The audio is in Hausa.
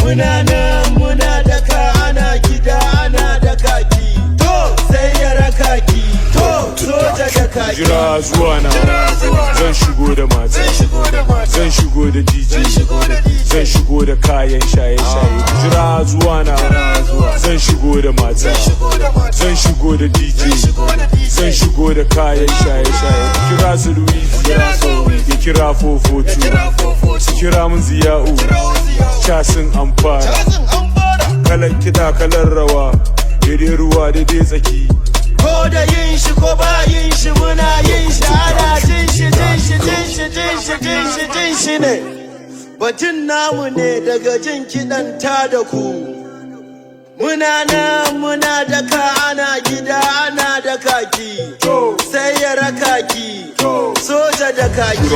Muna nan muna daka ana gida ana da kaki. To sai ya raka ki. To soja da kaki. Jira zuwa na zan shigo da mata, zan shigo da DJ, zan shigo da kayan shaye-shaye. Jira zuwa na zan shigo da mata, zan shigo da DJ, zan shigo da kayan shaye-shaye. Kira su Louise, ya kira 442, su kira mun Ziya'u, casin amfara. Kalan kiɗa kalan rawa, daidai ruwa daidai tsaki. Ko da yin shi ko ba yin shi muna yin shi ana jin shi jin shi jin shi jin shi jin shi jin shi ne. Batun namu ne daga jin kiɗan ta da ku. Muna nan muna daka ana gida ana da kaki. Sai ya raka ki soja da kaki.